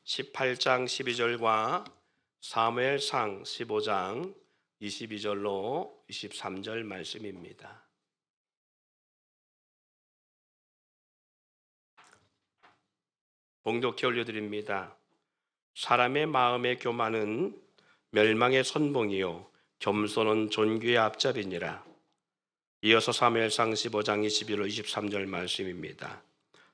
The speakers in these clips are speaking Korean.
18장 12절과 사무엘상 15장 22절로 23절 말씀입니다. 봉독해 올려드립니다. 사람의 마음의 교만은 멸망의 선봉이요 겸손은 존귀의 앞잡이니라. 이어서 사무엘상 15장 21로 23절 말씀입니다.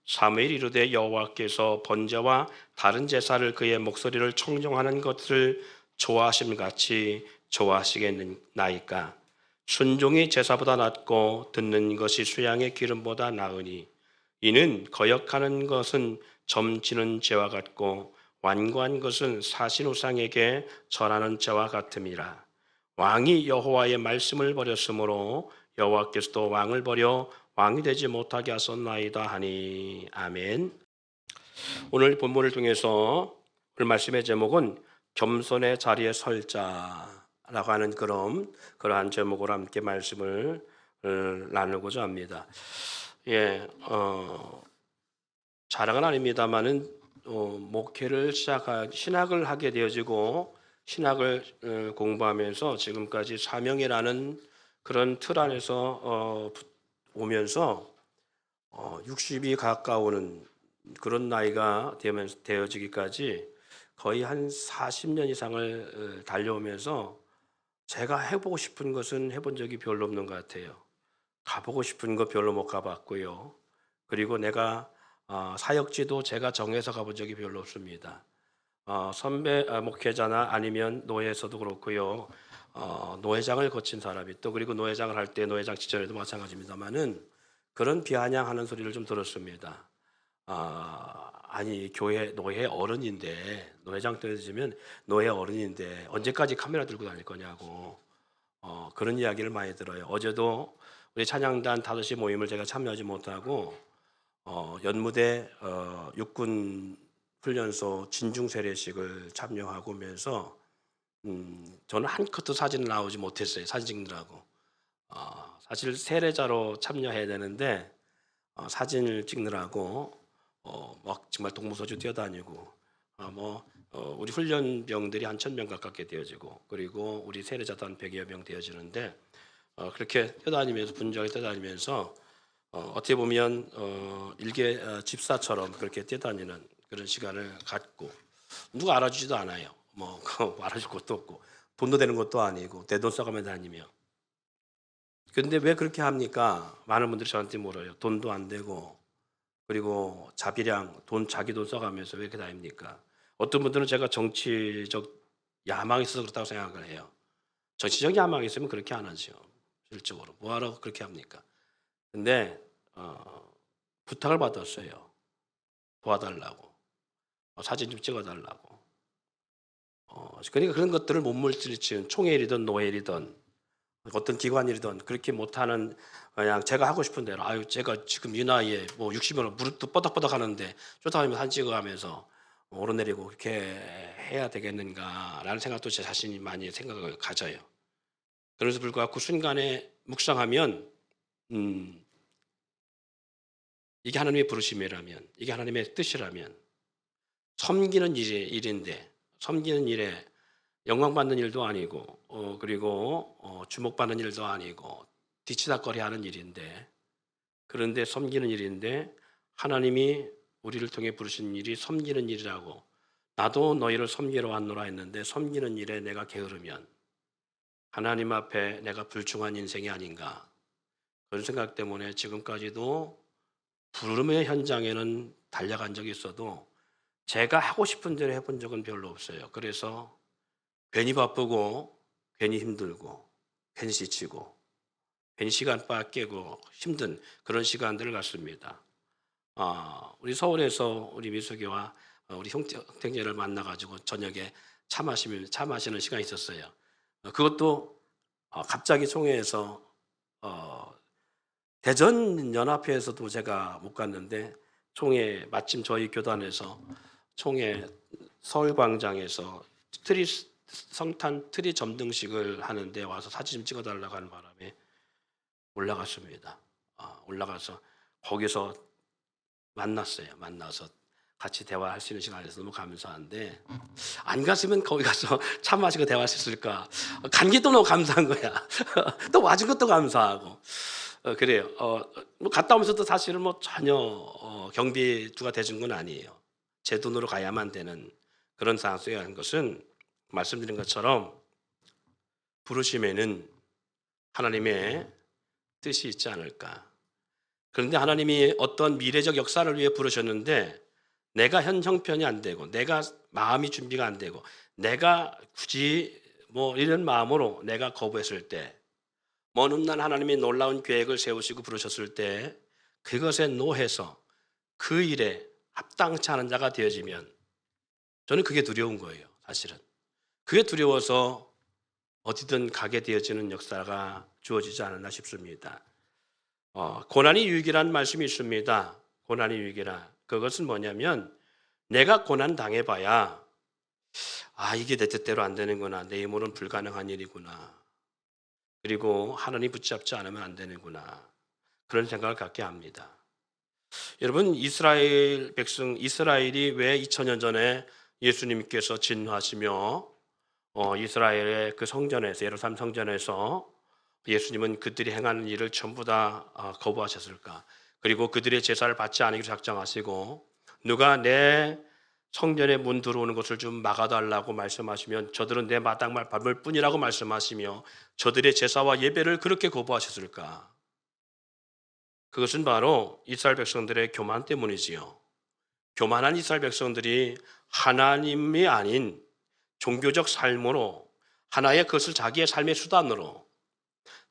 사무엘이 이르되 여호와께서 번제와 다른 제사를 그의 목소리를 청종하는 것을 좋아하심 같이 좋아하시겠나이까. 순종이 제사보다 낫고 듣는 것이 수양의 기름보다 나으니 이는 거역하는 것은 점치는 죄와 같고 완고한 것은 사신 우상에게 절하는 죄와 같음이라. 왕이 여호와의 말씀을 버렸으므로 여호와께서도 왕을 버려 왕이 되지 못하게 하셨나이다 하니. 아멘. 오늘 본문을 통해서 오늘 말씀의 제목은 겸손의 자리에 설자라고 하는 그러한 제목으로 함께 말씀을 나누고자 합니다. 자랑은 아닙니다만은 목회를 신학을 하게 되어지고 신학을 공부하면서 지금까지 사명이라는 그런 틀 안에서 오면서 60이 가까우는 그런 나이가 되어지기까지 거의 한 40년 이상을 달려오면서 제가 해보고 싶은 것은 해본 적이 별로 없는 것 같아요. 가보고 싶은 거 별로 못 가봤고요. 그리고 내가 사역지도 제가 정해서 가본 적이 별로 없습니다. 선배 목회자나 아니면 노예에서도 그렇고요. 노회장을 거친 사람이 또 그리고 노회장을 할 때 노회장 시절에도 마찬가지입니다만은 그런 비아냥하는 소리를 좀 들었습니다. 아니 교회 노예 어른인데 노회장 때려지면 노예 어른인데 언제까지 카메라 들고 다닐 거냐고 그런 이야기를 많이 들어요. 어제도 우리 찬양단 5시 모임을 제가 참여하지 못하고 연무대 육군 훈련소 진중 세례식을 참여하고 오면서 저는 한 컷도 사진을 나오지 못했어요. 사진 찍느라고. 사실 세례자로 참여해야 되는데 사진을 찍느라고 막 정말 동무서주 뛰어다니고 우리 훈련병들이 한 1,000명 가깝게 되어지고 그리고 우리 세례자도 한 100여 명 되어지는데 그렇게 뛰어다니면서 분주하게 뛰어다니면서 어떻게 보면 일개 집사처럼 그렇게 뛰어다니는 그런 시간을 갖고 누가 알아주지도 않아요. 알아줄 것도 없고 돈도 되는 것도 아니고 내 돈 써가며 다니며. 근데 왜 그렇게 합니까? 많은 분들이 저한테 물어요. 돈도 안 되고 그리고 자비량 자기 돈 써가면서 왜 이렇게 다닙니까? 어떤 분들은 제가 정치적 야망이 있어서 그렇다고 생각을 해요. 정치적 야망이 있으면 그렇게 안 하죠. 실적으로 뭐하러 그렇게 합니까? 근데 부탁을 받았어요. 도와달라고. 사진 좀 찍어달라고. 그러니까 그런 것들을 못 물리치는 총회일이든 노회일이든 어떤 기관이든 그렇게 못하는 그냥 제가 하고 싶은 대로 제가 지금 이 나이에 60이면 무릎도 뻐덕뻐덕 하는데 쫓아다니면서 사진 찍어가면서 오르내리고 그렇게 해야 되겠는가라는 생각도 제 자신이 많이 생각을 가져요. 그래서 불구하고 그 순간에 묵상하면 이게 하나님의 부르심이라면 이게 하나님의 뜻이라면 섬기는 일인데 섬기는 일에 영광받는 일도 아니고 그리고 주목받는 일도 아니고 뒤치다꺼리하는 일인데 그런데 섬기는 일인데 하나님이 우리를 통해 부르신 일이 섬기는 일이라고 나도 너희를 섬기러 왔노라 했는데 섬기는 일에 내가 게으르면 하나님 앞에 내가 불충한 인생이 아닌가 그런 생각 때문에 지금까지도 부름의 현장에는 달려간 적이 있어도 제가 하고 싶은 대로 해본 적은 별로 없어요. 그래서 괜히 바쁘고 괜히 힘들고 괜히 지치고 괜히 시간 빠깨고 힘든 그런 시간들을 갖습니다. 우리 서울에서 우리 미숙이와 우리 형제를 만나가지고 저녁에 차 마시는 시간이 있었어요. 그것도 갑자기 총회에서 대전연합회에서도 제가 못 갔는데 총회 마침 저희 교단에서 총회 서울광장에서 성탄 트리 점등식을 하는데 와서 사진 좀 찍어달라고 하는 바람에 올라갔습니다. 올라가서 거기서 만났어요. 만나서 같이 대화할 수 있는 시간에서 너무 감사한데 안 갔으면 거기 가서 차 마시고 대화할 수 있을까? 간 게 또 너무 감사한 거야. 또 와준 것도 감사하고 그래요. 뭐 갔다 오면서도 사실은 뭐 전혀 경비주가 대준 건 아니에요. 제 돈으로 가야만 되는 그런 상황 속에 간 것은 말씀드린 것처럼 부르심에는 하나님의 뜻이 있지 않을까. 그런데 하나님이 어떤 미래적 역사를 위해 부르셨는데 내가 현 형편이 안 되고 내가 마음이 준비가 안 되고 내가 굳이 뭐 이런 마음으로 내가 거부했을 때 먼 훗날 하나님이 놀라운 계획을 세우시고 부르셨을 때 그것에 노해서 그 일에 합당치 않은 자가 되어지면 저는 그게 두려운 거예요. 사실은 그게 두려워서 어디든 가게 되어지는 역사가 주어지지 않았나 싶습니다. 고난이 유익이라는 말씀이 있습니다. 고난이 유익이라. 그것은 뭐냐면 내가 고난 당해봐야 이게 내 뜻대로 안 되는구나. 내 힘으로는 불가능한 일이구나. 그리고 하나님 붙잡지 않으면 안 되는구나. 그런 생각을 갖게 합니다. 여러분 이스라엘 백성 이스라엘이 왜 2000년 전에 예수님께서 진노하시며 이스라엘의 그 성전에서 예루살렘 성전에서 예수님은 그들이 행하는 일을 전부 다 거부하셨을까? 그리고 그들의 제사를 받지 않기로 작정하시고 누가 내 성전의 문 들어오는 것을 좀 막아달라고 말씀하시면 저들은 내 마당말 밟을 뿐이라고 말씀하시며 저들의 제사와 예배를 그렇게 거부하셨을까? 그것은 바로 이스라엘 백성들의 교만 때문이지요. 교만한 이스라엘 백성들이 하나님이 아닌 종교적 삶으로 하나의 그것을 자기의 삶의 수단으로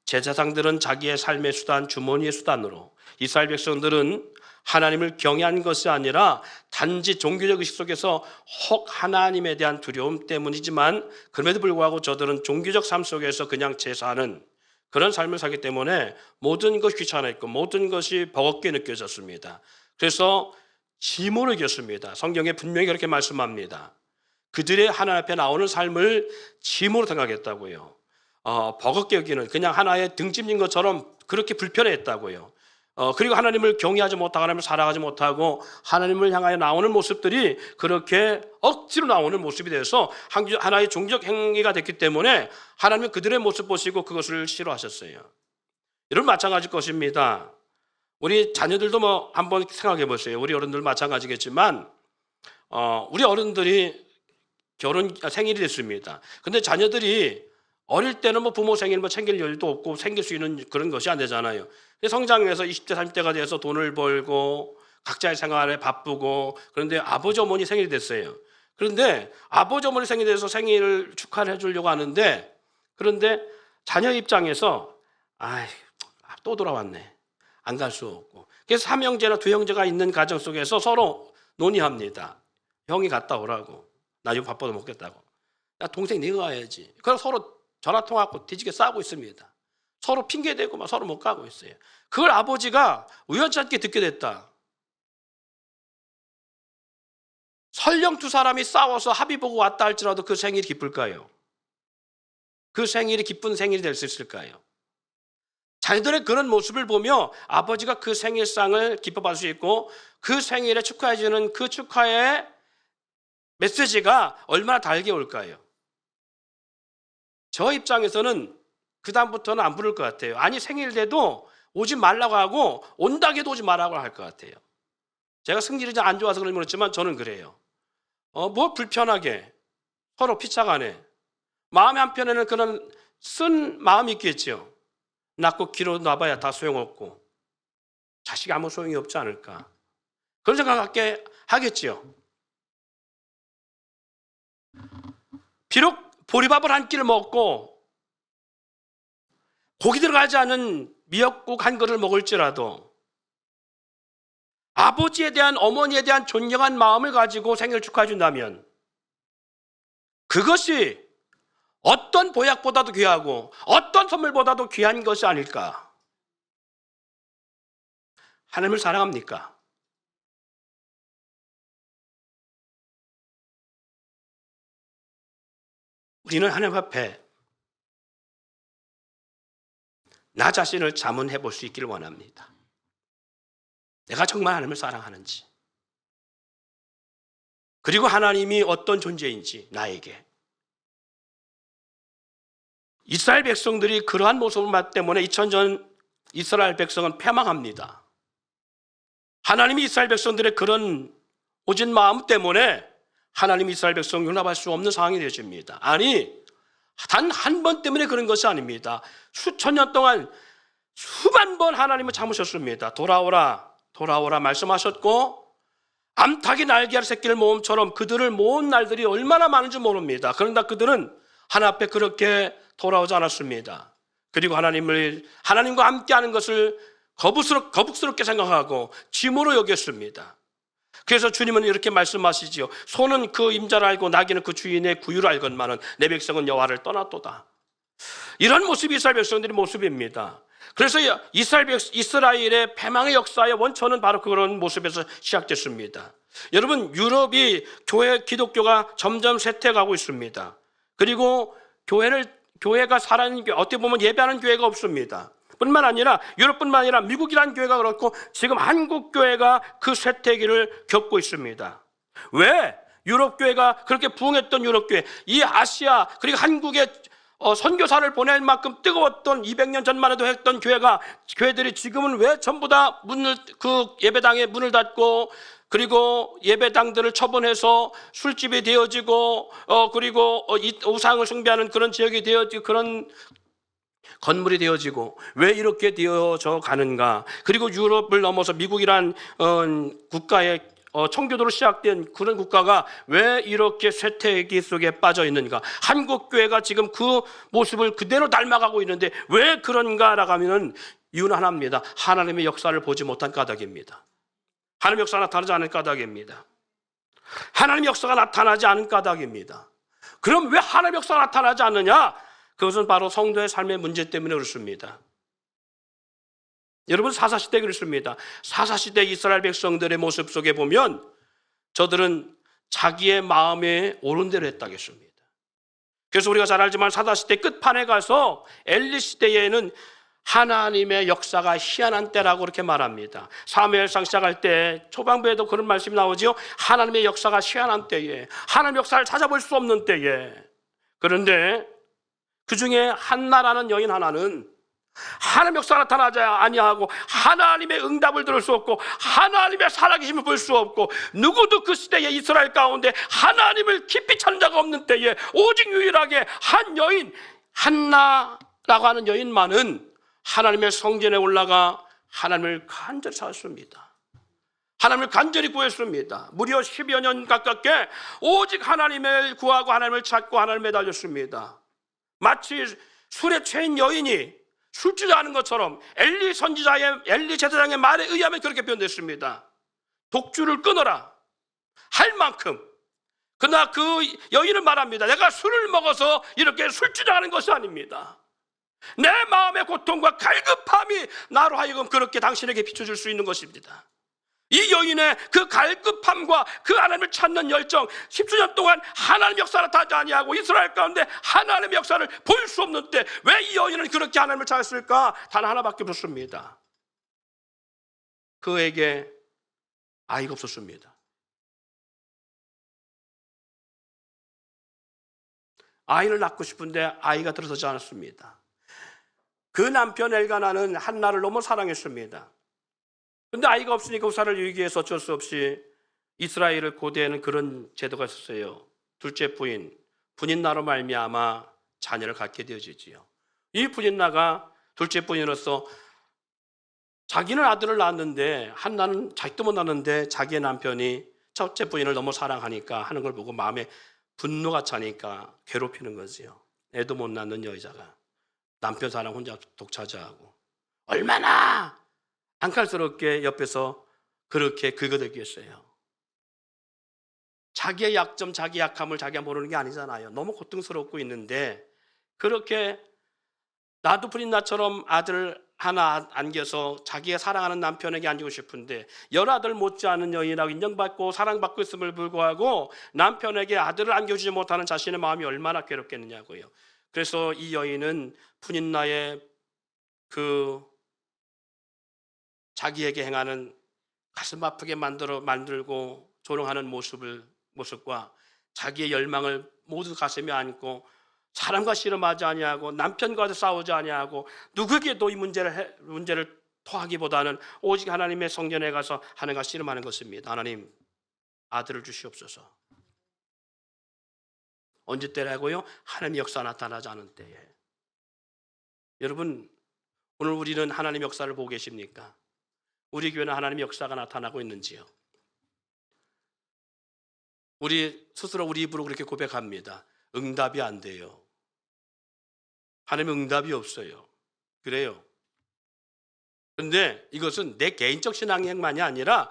제사장들은 자기의 삶의 수단, 주머니의 수단으로 이스라엘 백성들은 하나님을 경외한 것이 아니라 단지 종교적 의식 속에서 혹 하나님에 대한 두려움 때문이지만 그럼에도 불구하고 저들은 종교적 삶 속에서 그냥 제사하는 그런 삶을 살기 때문에 모든 것이 귀찮았고 모든 것이 버겁게 느껴졌습니다. 그래서 짐으로 여겼습니다. 성경에 분명히 그렇게 말씀합니다. 그들의 하나님 앞에 나오는 삶을 짐으로 생각했다고요. 버겁게 여기는 그냥 하나의 등짐진 것처럼 그렇게 불편해했다고요. 그리고 하나님을 경외하지 못하고 하나님을 살아가지 못하고 하나님을 향하여 나오는 모습들이 그렇게 억지로 나오는 모습이 돼서 하나의 종교적 행위가 됐기 때문에 하나님은 그들의 모습 보시고 그것을 싫어하셨어요. 여러분 마찬가지일 것입니다. 우리 자녀들도 뭐 한번 생각해 보세요. 우리 어른들 마찬가지겠지만 우리 어른들이 생일이 됐습니다. 근데 자녀들이 어릴 때는 뭐 부모 생일 뭐 챙길 여유도 없고 챙길 수 있는 그런 것이 안 되잖아요. 성장해서 20대, 30대가 돼서 돈을 벌고 각자의 생활에 바쁘고 그런데 아버지 어머니 생일이 됐어요. 그런데 아버지 어머니 생일이 돼서 생일을 축하를 해주려고 하는데 그런데 자녀 입장에서 또 돌아왔네. 안 갈 수 없고. 그래서 삼형제나 두 형제가 있는 가정 속에서 서로 논의합니다. 형이 갔다 오라고. 나 이거 바빠서 못 겠다고. 야 동생 네가 가야지. 그래서 서로 전화통화하고 뒤지게 싸우고 있습니다. 서로 핑계대고 막 서로 못 가고 있어요. 그걸 아버지가 우연치 않게 듣게 됐다. 설령 두 사람이 싸워서 합의 보고 왔다 할지라도 그 생일이 기쁠까요? 그 생일이 기쁜 생일이 될 수 있을까요? 자녀들의 그런 모습을 보며 아버지가 그 생일상을 기뻐할 수 있고 그 생일에 축하해주는 그 축하의 메시지가 얼마나 달게 올까요? 저 입장에서는 그 다음부터는 안 부를 것 같아요. 아니 생일 돼도 오지 말라고 하고 온다고 해도 오지 말라고 할 것 같아요. 제가 성질이 안 좋아서 그런 건 그렇지만 저는 그래요. 뭐 불편하게 서로 피차가네. 마음의 한편에는 그런 쓴 마음이 있겠죠. 낳고 길어 놔봐야 다 소용없고 자식이 아무 소용이 없지 않을까. 그런 생각하게 하겠지요. 비록 보리밥을 한 끼를 먹고 고기 들어가지 않은 미역국 한 그릇을 먹을지라도 아버지에 대한 어머니에 대한 존경한 마음을 가지고 생일 축하해 준다면 그것이 어떤 보약보다도 귀하고 어떤 선물보다도 귀한 것이 아닐까. 하나님을 사랑합니까? 우리는 하나님 앞에 나 자신을 자문해 볼 수 있기를 원합니다. 내가 정말 하나님을 사랑하는지, 그리고 하나님이 어떤 존재인지 나에게. 이스라엘 백성들이 그러한 모습을 때문에 2000년 이스라엘 백성은 패망합니다. 하나님이 이스라엘 백성들의 그런 오진 마음 때문에 하나님이 이스라엘 백성을 용납할 수 없는 상황이 되어집니다. 아니, 단 한 번 때문에 그런 것이 아닙니다. 수천 년 동안 수만 번 하나님을 참으셨습니다. 돌아오라, 돌아오라 말씀하셨고, 암탉이 날개알 새끼를 모음처럼 그들을 모은 날들이 얼마나 많은지 모릅니다. 그러나 그들은 하나님 앞에 그렇게 돌아오지 않았습니다. 그리고 하나님과 함께하는 것을 거북스럽게 생각하고 짐으로 여겼습니다. 그래서 주님은 이렇게 말씀하시지요. 소는 그 임자를 알고 나귀는 그 주인의 구유를 알건만은 내 백성은 여호와를 떠났도다. 이런 모습이 이스라엘 백성들의 모습입니다. 그래서 이스라엘의 패망의 역사의 원천은 바로 그런 모습에서 시작됐습니다. 여러분, 유럽이 기독교가 점점 쇠퇴해가고 있습니다. 그리고 교회가 살아있는 교회, 어떻게 보면 예배하는 교회가 없습니다. 뿐만 아니라 유럽뿐만 아니라 미국이라는 교회가 그렇고 지금 한국 교회가 그 쇠퇴기를 겪고 있습니다. 왜? 유럽 교회가 그렇게 부흥했던 유럽 교회, 이 아시아 그리고 한국에 선교사를 보낼 만큼 뜨거웠던 200년 전만 해도 했던 교회들이 지금은 왜 전부 다 예배당에 문을 닫고, 그리고 예배당들을 처분해서 술집이 되어지고, 그리고 우상을 숭배하는 그런 지역이 되어지고, 그런 건물이 되어지고, 왜 이렇게 되어져 가는가? 그리고 유럽을 넘어서 미국이란 국가의 청교도로 시작된 그런 국가가 왜 이렇게 쇠퇴기 속에 빠져 있는가? 한국 교회가 지금 그 모습을 그대로 닮아가고 있는데 왜 그런가라고 하면은 이유는 하나입니다. 하나님의 역사를 보지 못한 까닭입니다. 하나님의 역사가 나타나지 않은 까닭입니다. 하나님의 역사가 나타나지 않은 까닭입니다. 그럼 왜 하나님의 역사가 나타나지 않느냐? 그것은 바로 성도의 삶의 문제 때문에 그렇습니다. 여러분, 사사시대 그렇습니다. 사사시대 이스라엘 백성들의 모습 속에 보면 저들은 자기의 마음에 옳은 대로 했다겠습니다. 그래서 우리가 잘 알지만 사사시대 끝판에 가서 엘리 시대에는 하나님의 역사가 희한한 때라고 그렇게 말합니다. 사무엘상 시작할 때 초반부에도 그런 말씀이 나오죠. 하나님의 역사가 희한한 때에, 하나님의 역사를 찾아볼 수 없는 때에. 그런데 그 중에 한나라는 여인 하나는 하나님의 역사가 나타나지 아니하고 하나님의 응답을 들을 수 없고 하나님의 살아계심을 볼 수 없고, 누구도 그 시대에 이스라엘 가운데 하나님을 깊이 찾는 자가 없는 때에 오직 유일하게 한 여인, 한나라고 하는 여인만은 하나님의 성전에 올라가 하나님을 간절히 찾았습니다. 하나님을 간절히 구했습니다. 무려 10여 년 가깝게 오직 하나님을 구하고 하나님을 찾고 하나님을 매달렸습니다. 마치 술에 취한 여인이 술주자하는 것처럼 엘리 제사장의 말에 의하면 그렇게 표현됐습니다. 독주를 끊어라 할 만큼. 그러나 그 여인은 말합니다. 내가 술을 먹어서 이렇게 술주자하는 것이 아닙니다. 내 마음의 고통과 갈급함이 나로 하여금 그렇게 당신에게 비춰줄 수 있는 것입니다. 이 여인의 그 갈급함과 그 하나님을 찾는 열정, 10수년 동안 하나님의 역사를 나타나지 아니하고 이스라엘 가운데 하나님의 역사를 볼 수 없는 때 왜 이 여인은 그렇게 하나님을 찾았을까? 단 하나밖에 없었습니다. 그에게 아이가 없었습니다. 아이를 낳고 싶은데 아이가 들어서지 않았습니다. 그 남편 엘가나는 한나를 너무 사랑했습니다. 그런데 아이가 없으니까 우사를 이루기 위해서 어쩔 수 없이 이스라엘을 고대에는 그런 제도가 있었어요. 둘째 분인나로 말미암아 자녀를 갖게 되어지지요. 이 분인나가 둘째 부인으로서 자기는 아들을 낳았는데, 한나는 자기도 못 낳았는데 자기의 남편이 첫째 부인을 너무 사랑하니까 하는 걸 보고 마음에 분노가 차니까 괴롭히는 거지요. 애도 못 낳는 여자가 남편 사랑 혼자 독차지하고 얼마나 안칼스럽게 옆에서 그렇게 긁어대겠어요. 자기의 약점, 자기 약함을 자기가 모르는 게 아니잖아요. 너무 고통스럽고 있는데 그렇게 나도 분인나처럼 아들 하나 안겨서 자기가 사랑하는 남편에게 안기고 싶은데 열아들 못지않은 여인이라고 인정받고 사랑받고 있음을 불구하고 남편에게 아들을 안겨주지 못하는 자신의 마음이 얼마나 괴롭겠느냐고요. 그래서 이 여인은 분인나의 자기에게 행하는 가슴 아프게 만들고 조롱하는 모습을 모습과 자기의 열망을 모두 가슴에 안고 사람과 씨름하지 아니하고 남편과도 싸우지 아니하고 누구에게도 이 문제를 토하기보다는 오직 하나님의 성전에 가서 하나님과 씨름하는 것입니다. 하나님, 아들을 주시옵소서. 언제 때라고요? 하나님의 역사 나타나지 않은 때에. 여러분, 오늘 우리는 하나님의 역사를 보고 계십니까? 우리 교회는 하나님의 역사가 나타나고 있는지요? 우리 스스로 우리 입으로 그렇게 고백합니다. 응답이 안 돼요. 하나님의 응답이 없어요. 그래요. 그런데 이것은 내 개인적 신앙행만이 아니라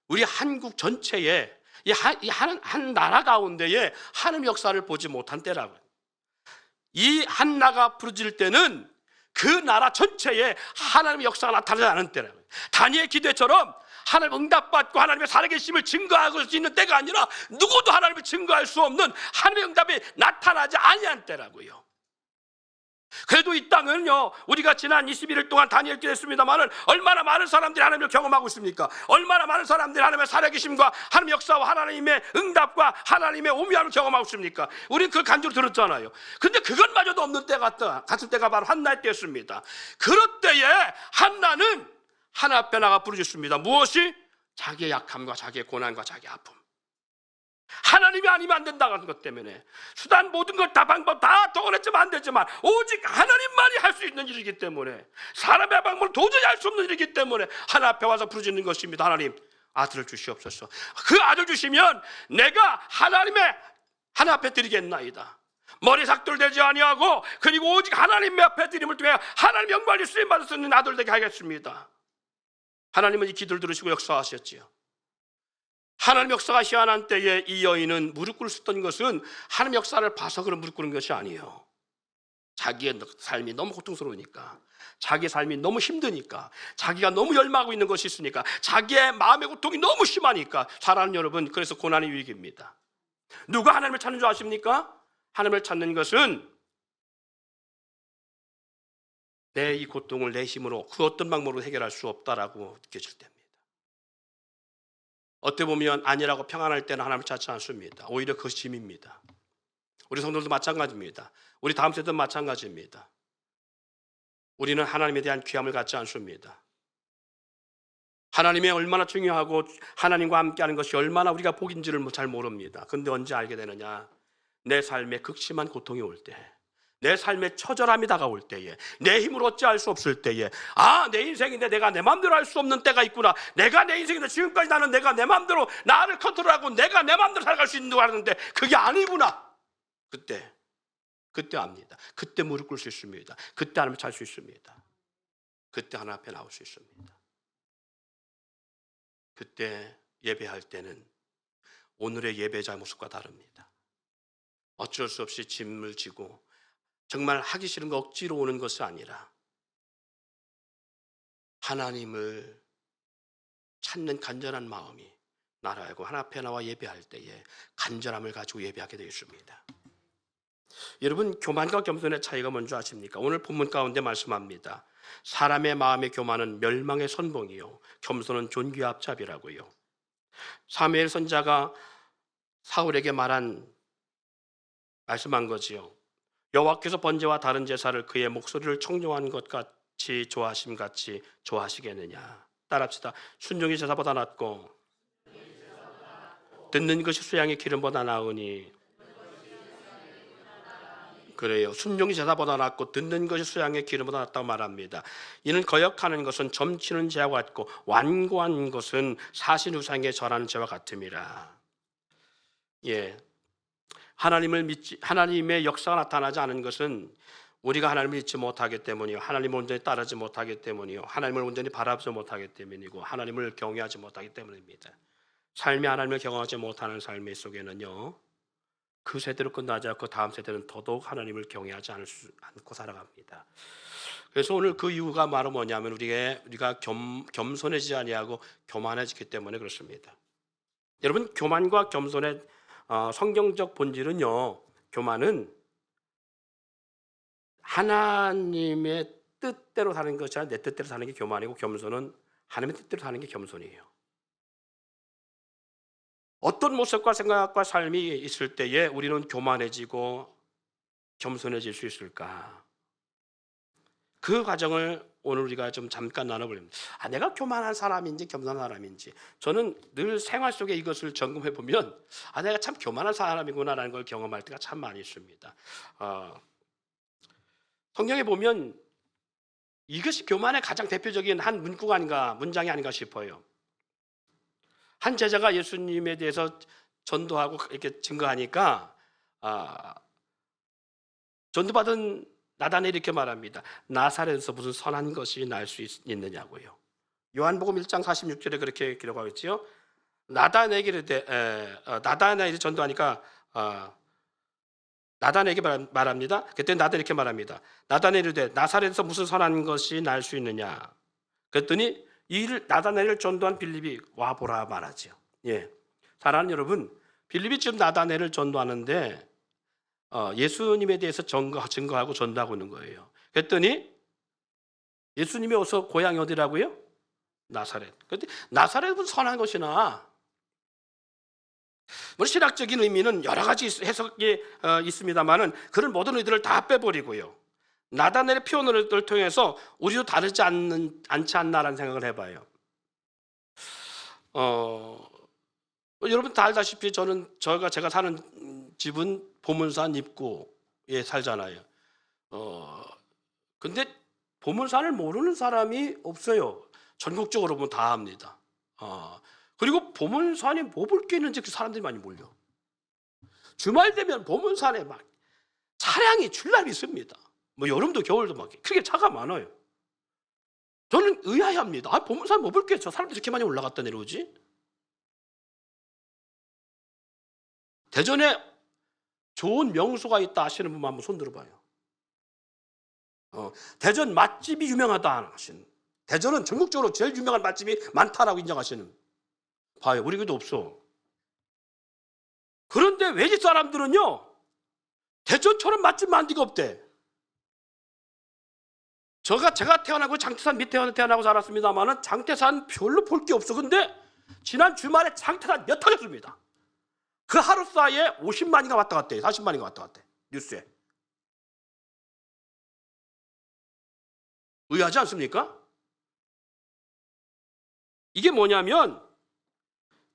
우리 한국 전체에 한 나라 가운데에 하나님의 역사를 보지 못한 때라고요. 이 한 나라가 부러질 때는 그 나라 전체에 하나님의 역사가 나타나지 않은 때라고요. 다니엘 기도처럼 하나님 응답받고 하나님의 살아계심을 증거할 수 있는 때가 아니라 누구도 하나님을 증거할 수 없는 하나님의 응답이 나타나지 아니한 때라고요. 그래도 이 땅은요, 우리가 지난 21일 동안 다니엘 기도했습니다마는 얼마나 많은 사람들이 하나님을 경험하고 있습니까? 얼마나 많은 사람들이 하나님의 살아계심과 하나님의 역사와 하나님의 응답과 하나님의 오묘함을 경험하고 있습니까? 우리는 그걸 간주로 들었잖아요. 근데 그것마저도 없는 때가 같은 때가 바로 한나의 때였습니다. 그럴 때에 한나는 하나 앞에 나가 부르짖습니다. 무엇이? 자기의 약함과 자기의 고난과 자기의 아픔. 하나님이 아니면 안 된다는 것 때문에 수단 모든 걸 다 방법 다 동원했지만 안 되지만 오직 하나님만이 할 수 있는 일이기 때문에 사람의 방법을 도저히 할 수 없는 일이기 때문에 하나 앞에 와서 부르짖는 것입니다. 하나님, 아들을 주시옵소서. 그 아들 주시면 내가 하나님의 하나 앞에 드리겠나이다. 머리 삭돌되지 아니하고 그리고 오직 하나님의 앞에 드림을 통해 하나님 영광을 쓰임 받을 수 있는 아들 되게 하겠습니다. 하나님은 이 기도를 들으시고 역사하셨지요. 하나님 역사가 희한한 때에 이 여인은 무릎 꿇을 수 있던 것은 하나님 역사를 봐서 그런 무릎 꿇는 것이 아니에요. 자기의 삶이 너무 고통스러우니까, 자기의 삶이 너무 힘드니까, 자기가 너무 열망하고 있는 것이 있으니까, 자기의 마음의 고통이 너무 심하니까. 사랑하는 여러분, 그래서 고난의 위기입니다. 누가 하나님을 찾는 줄 아십니까? 하나님을 찾는 것은 내 이 고통을 내 힘으로 그 어떤 방법으로 해결할 수 없다라고 느껴질 때입니다. 어떻게 보면 아니라고 평안할 때는 하나님을 찾지 않습니다. 오히려 그것이 짐입니다. 우리 성도들도 마찬가지입니다. 우리 다음 세대도 마찬가지입니다. 우리는 하나님에 대한 귀함을 갖지 않습니다. 하나님이 얼마나 중요하고 하나님과 함께하는 것이 얼마나 우리가 복인지를 잘 모릅니다. 그런데 언제 알게 되느냐? 내 삶에 극심한 고통이 올 때, 내 삶에 처절함이 다가올 때에, 내 힘으로 어찌할 수 없을 때에, 내 인생인데 내가 내 마음대로 할 수 없는 때가 있구나. 내가 내 인생인데 지금까지 나는 내가 내 마음대로 나를 컨트롤하고 내가 내 마음대로 살아갈 수 있는 줄 알았는데 그게 아니구나. 그때 압니다. 그때 무릎 꿇을 수 있습니다. 그때 하나님을 찾을 수 있습니다. 그때 하나님 앞에 나올 수 있습니다. 그때 예배할 때는 오늘의 예배자 모습과 다릅니다. 어쩔 수 없이 짐을 지고 정말 하기 싫은 거 억지로 오는 것이 아니라 하나님을 찾는 간절한 마음이 나를 알고 하나 앞에 나와 예배할 때에 간절함을 가지고 예배하게 되어 있습니다. 여러분, 교만과 겸손의 차이가 뭔지 아십니까? 오늘 본문 가운데 말씀합니다. 사람의 마음의 교만은 멸망의 선봉이요 겸손은 존귀의 앞잡이라고요. 사무엘 선지자가 사울에게 말씀한 거지요. 여호와께서 번제와 다른 제사를 그의 목소리를 청종한 것 같이 좋아하심 같이 좋아하시겠느냐. 따라합시다. 순종이 제사보다 낫고 듣는 것이 수양의 기름보다 나으니. 그래요. 순종이 제사보다 낫고 듣는 것이 수양의 기름보다 낫다고 말합니다. 이는 거역하는 것은 점치는 죄와 같고 완고한 것은 사신 우상에 절하는 죄와 같음이라. 하나님의 역사가 나타나지 않은 것은 우리가 하나님을 믿지 못하기 때문이요, 하나님을 온전히 따르지 못하기 때문이요, 하나님을 온전히 바라보지 못하기 때문이고 하나님을 경외하지 못하기 때문입니다. 삶이 하나님을 경험하지 못하는 삶의 속에는요, 그 세대로 끝나지 않고 다음 세대는 더더욱 하나님을 경외하지 않고 살아갑니다. 그래서 오늘 그 이유가 바로 뭐냐면 우리가 겸손해지지 아니하고 교만해지기 때문에 그렇습니다. 여러분, 교만과 겸손의 성경적 본질은요, 교만은 하나님의 뜻대로 사는 것이 아니라 내 뜻대로 사는 게 교만이고, 겸손은 하나님의 뜻대로 사는 게 겸손이에요. 어떤 모습과 생각과 삶이 있을 때에 우리는 교만해지고 겸손해질 수 있을까? 그 과정을 오늘 우리가 좀 잠깐 나눠보렵니다. 내가 교만한 사람인지 겸손한 사람인지, 저는 늘 생활 속에 이것을 점검해 보면 내가 참 교만한 사람이구나라는 걸 경험할 때가 참 많이 있습니다. 성경에 보면 이것이 교만의 가장 대표적인 한 문구가 아닌가, 문장이 아닌가 싶어요. 한 제자가 예수님에 대해서 전도하고 이렇게 증거하니까 전도받은 나단에 이렇게 말합니다. 나사렛에서 무슨 선한 것이 날 수 있느냐고요. 요한복음 1장 46절에 그렇게 기록하고 있지요. 나단에게 전도하니까 나단에게 말합니다. 그때 나단 이렇게 말합니다. 나단에 이르되 나사렛에서 무슨 선한 것이 날 수 있느냐. 그랬더니 이를 나다나엘을 전도한 빌립이 와보라 말하죠. 예, 사랑하는 여러분, 빌립이 지금 나다나엘을 전도하는데 예수님에 대해서 증거하고 전도하고 있는 거예요. 그랬더니 예수님이 어서 고향이 어디라고요? 나사렛. 그런데 나사렛은 선한 것이나, 신학적인 의미는 여러 가지 해석이 있습니다만은 그런 모든 의들을 다 빼버리고요. 나다나엘의 표현을 통해서 우리도 다르지 않지 않나라는 생각을 해봐요. 여러분 다 알다시피 제가 사는 집은 보문산 입구에 살잖아요. 근데 보문산을 모르는 사람이 없어요. 전국적으로 보면 다 압니다. 그리고 보문산에 뭐 볼 게 있는지 그 사람들이 많이 몰려. 주말 되면 보문산에 막 차량이 출납이 있습니다. 여름도 겨울도 막 크게 차가 많아요. 저는 의아해합니다. 보문산 뭐 볼 게 저 사람들이 이렇게 많이 올라갔다 내려오지? 대전에 좋은 명소가 있다 하시는 분 한번 손 들어봐요. 대전 맛집이 유명하다 하시는, 대전은 전국적으로 제일 유명한 맛집이 많다라고 인정하시는, 봐요. 우리 교도 없어. 그런데 외지 사람들은요, 대전처럼 맛집 많은 데가 없대. 제가 태어나고 장태산 밑에 태어나고 살았습니다만은 장태산 별로 볼 게 없어. 근데 지난 주말에 장태산 몇 터졌습니다. 그 하루 사이에 50만인가 왔다 갔대. 40만인가 왔다 갔대. 뉴스에. 의아하지 않습니까? 이게 뭐냐면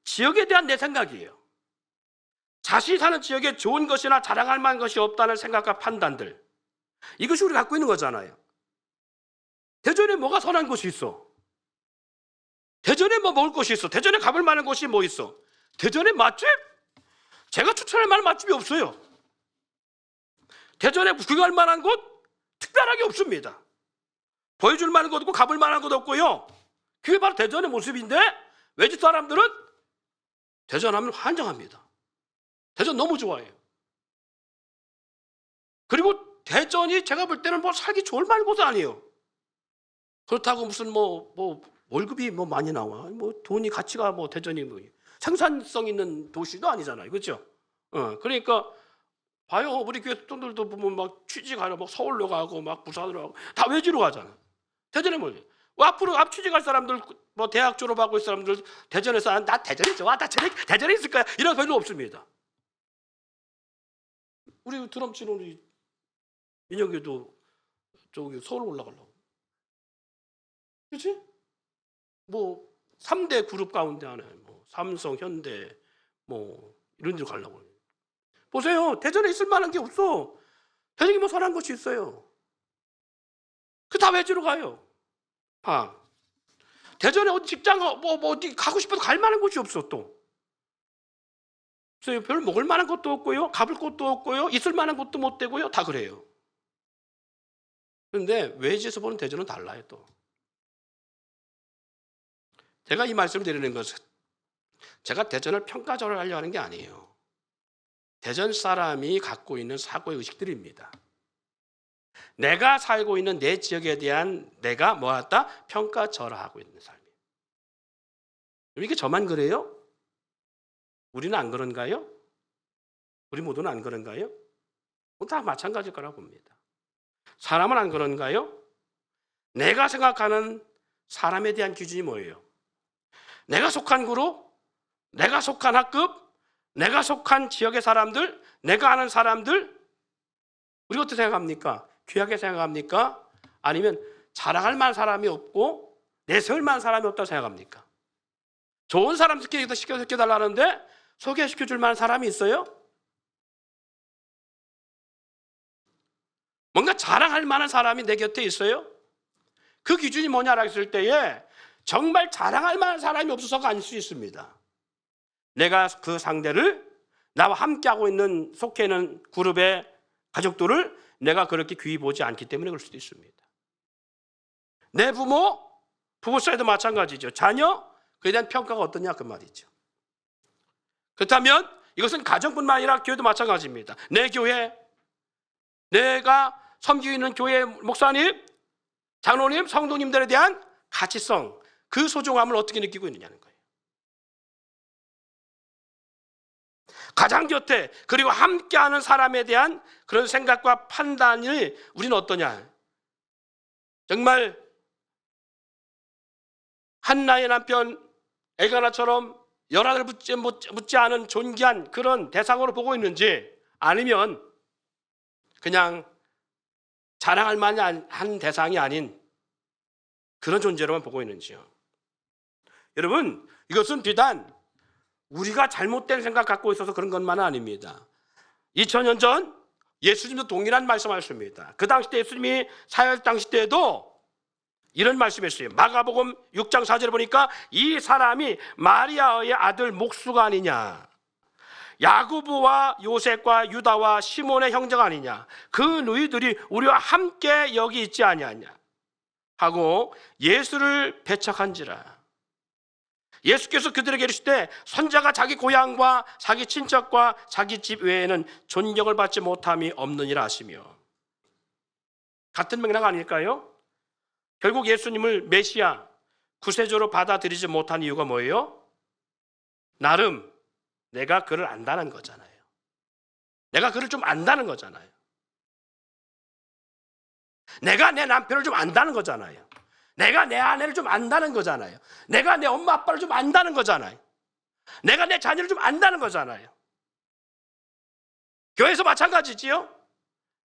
지역에 대한 내 생각이에요. 자신이 사는 지역에 좋은 것이나 자랑할 만한 것이 없다는 생각과 판단들, 이것이 우리가 갖고 있는 거잖아요. 대전에 뭐가 선한 곳이 있어? 대전에 뭐 먹을 것이 있어? 대전에 가볼 만한 곳이 뭐 있어? 대전에 맛집? 제가 추천할 만한 맛집이 없어요. 대전에 구경할 만한 곳 특별하게 없습니다. 보여줄 만한 것도 없고 가볼 만한 것도 없고요. 그게 바로 대전의 모습인데 외지 사람들은 대전 하면 환장합니다. 대전 너무 좋아해요. 그리고 대전이 제가 볼 때는 살기 좋을 만한 곳은 아니에요. 그렇다고 무슨 월급이 많이 나와, 돈이 가치가 대전이 생산성 있는 도시도 아니잖아요, 그렇죠? 그러니까 봐요, 우리 교회 student들도 보면 막 취직하러 서울로 가고 부산으로 가고 다 외지로 가잖아. 대전에 앞으로 취직할 사람들, 대학 졸업하고 있는 사람들 대전에서 나 대전이 좋아, 나 대전에 있을 거야, 이런 별로 없습니다. 우리 드럼 치는 우리 민혁이도 저기 서울 올라가려고. 그렇지? 3대 그룹 가운데 하나, 삼성, 현대, 이런 데로 가려고. 보세요. 대전에 있을 만한 게 없어. 대전에 선한 곳이 있어요. 그 다 외지로 가요. 대전에 어디 직장, 어디 가고 싶어도 갈 만한 곳이 없어, 또. 그래서 별 먹을 만한 것도 없고요. 가볼 곳도 없고요. 있을 만한 곳도 못 되고요. 다 그래요. 그런데 외지에서 보는 대전은 달라요, 또. 제가 이 말씀을 드리는 것은 제가 대전을 평가절하를 하려고 하는 게 아니에요. 대전 사람이 갖고 있는 사고의 의식들입니다. 내가 살고 있는 내 지역에 대한 내가 뭐하다? 평가절하하고 있는 삶이에요. 이게 저만 그래요? 우리는 안 그런가요? 우리 모두는 안 그런가요? 다 마찬가지일 거라고 봅니다. 사람은 안 그런가요? 내가 생각하는 사람에 대한 기준이 뭐예요? 내가 속한 그룹, 내가 속한 학급, 내가 속한 지역의 사람들, 내가 아는 사람들, 우리가 어떻게 생각합니까? 귀하게 생각합니까? 아니면 자랑할 만한 사람이 없고 내세울 만한 사람이 없다고 생각합니까? 좋은 사람 시켜달라는데 소개시켜줄 만한 사람이 있어요? 뭔가 자랑할 만한 사람이 내 곁에 있어요? 그 기준이 뭐냐라고 했을 때에 정말 자랑할 만한 사람이 없어서가 아닐 수 있습니다. 내가 그 상대를 나와 함께하고 있는 속해 있는 그룹의 가족들을 내가 그렇게 귀히 보지 않기 때문에 그럴 수도 있습니다. 내 부부 사이도 마찬가지죠. 자녀, 그에 대한 평가가 어떠냐 그 말이죠. 그렇다면 이것은 가정뿐만 아니라 교회도 마찬가지입니다. 내 교회, 내가 섬기고 있는 교회 목사님, 장로님, 성도님들에 대한 가치성, 그 소중함을 어떻게 느끼고 있느냐는 거예요. 가장 곁에 그리고 함께하는 사람에 대한 그런 생각과 판단이 우리는 어떠냐. 정말 한나의 남편 엘가나처럼 열아들 묻지 않은 존귀한 그런 대상으로 보고 있는지, 아니면 그냥 자랑할 만한 대상이 아닌 그런 존재로만 보고 있는지요. 여러분, 이것은 비단 우리가 잘못된 생각 갖고 있어서 그런 것만은 아닙니다. 2000년 전 예수님도 동일한 말씀하셨습니다. 그 당시 때 예수님이 사역 당시 때에도 이런 말씀했어요. 마가복음 6장 4절에 보니까 이 사람이 마리아의 아들 목수가 아니냐, 야고보와 요셉과 유다와 시몬의 형제가 아니냐, 그 너희들이 우리와 함께 여기 있지 아니하냐 하고 예수를 배척한지라. 예수께서 그들에게 이르시되 선자가 자기 고향과 자기 친척과 자기 집 외에는 존경을 받지 못함이 없느니라 하시며, 같은 맥락 아닐까요? 결국 예수님을 메시아, 구세주로 받아들이지 못한 이유가 뭐예요? 나름 내가 그를 안다는 거잖아요. 내가 그를 좀 안다는 거잖아요. 내가 내 남편을 좀 안다는 거잖아요. 내가 내 아내를 좀 안다는 거잖아요. 내가 내 엄마 아빠를 좀 안다는 거잖아요. 내가 내 자녀를 좀 안다는 거잖아요. 교회에서 마찬가지지요.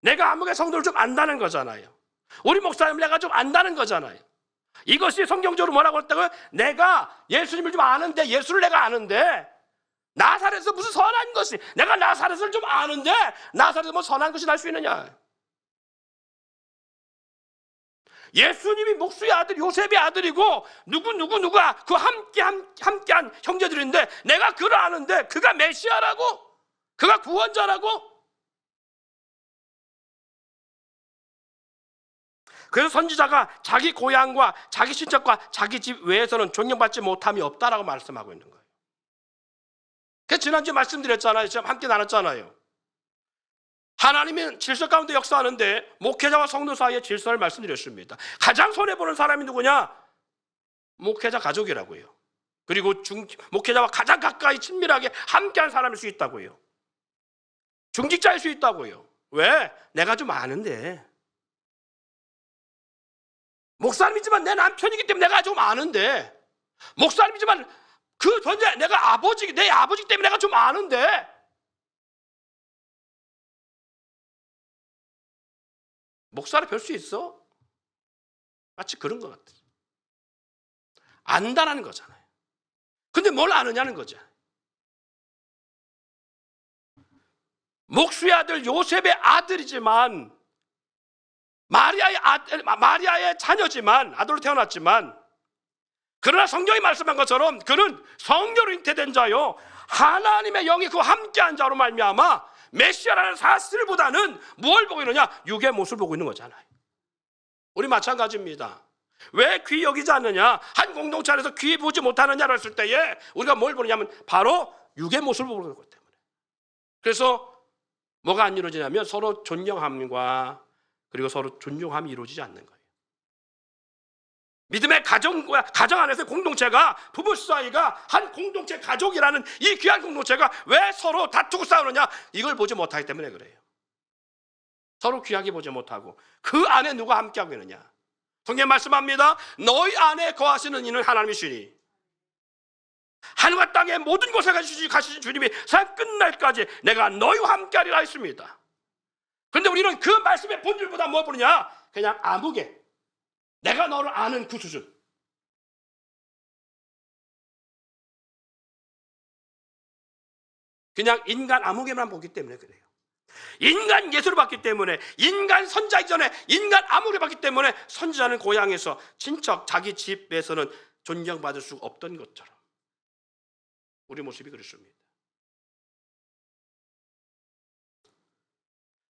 내가 암흑의 성도를 좀 안다는 거잖아요. 우리 목사님을 내가 좀 안다는 거잖아요. 이것이 성경적으로 뭐라고 했다고요? 내가 예수님을 좀 아는데, 예수를 내가 아는데 나사렛에서 무슨 선한 것이, 내가 나사렛을 좀 아는데 나사렛에서 뭐 선한 것이 날 수 있느냐. 예수님이 목수의 아들 요셉의 아들이고 누구가 그 함께한 형제들인데 내가 그를 아는데 그가 메시아라고? 그가 구원자라고? 그래서 선지자가 자기 고향과 자기 친척과 자기 집 외에서는 존경받지 못함이 없다라고 말씀하고 있는 거예요. 그래서 지난주에 말씀드렸잖아요. 지금 함께 나눴잖아요. 하나님은 질서 가운데 역사하는데 목회자와 성도 사이의 질서를 말씀드렸습니다. 가장 손해보는 사람이 누구냐? 목회자 가족이라고요. 그리고 목회자와 가장 가까이 친밀하게 함께한 사람일 수 있다고요. 중직자일 수 있다고요. 왜? 내가 좀 아는데. 목사님이지만 내 남편이기 때문에 내가 좀 아는데, 목사님이지만 그 전에 내가 내 아버지 때문에 내가 좀 아는데, 목사를 별 수 있어? 마치 그런 것 같아요. 안다라는 거잖아요. 근데 뭘 아느냐는 거죠. 목수의 아들 요셉의 아들이지만, 마리아의 자녀지만, 아들로 태어났지만, 그러나 성경이 말씀한 것처럼 그는 성령으로 잉태된 자요, 하나님의 영이 그와 함께한 자로 말미암아 메시아라는 사실보다는 뭘 보고 있느냐? 육의 모습을 보고 있는 거잖아요. 우리 마찬가지입니다. 왜 귀히 여기지 않느냐? 한 공동체 안에서 귀히 보지 못하느냐를 했을 때에 우리가 뭘 보느냐면 바로 육의 모습을 보는 것 때문에. 그래서 뭐가 안 이루어지냐면 서로 존경함과 그리고 서로 존중함이 이루어지지 않는 거예요. 믿음의 가정 안에서 공동체가, 부부 사이가 한 공동체 가족이라는 이 귀한 공동체가 왜 서로 다투고 싸우느냐? 이걸 보지 못하기 때문에 그래요. 서로 귀하게 보지 못하고 그 안에 누가 함께하고 있느냐? 성경 말씀합니다. 너희 안에 거하시는 이는 하나님이시니 하늘과 땅의 모든 곳에 가시신 주님이 세상 끝날까지 내가 너희와 함께하리라 했습니다. 그런데 우리는 그 말씀의 본질보다 뭐 보느냐? 그냥 암흑에 내가 너를 아는 그 수준. 그냥 인간 암흑에만 보기 때문에 그래요. 인간 예수를 봤기 때문에, 인간 선자 이전에 인간 암흑을 봤기 때문에 선지자는 고향에서 친척 자기 집에서는 존경받을 수 없던 것처럼 우리 모습이 그렇습니다.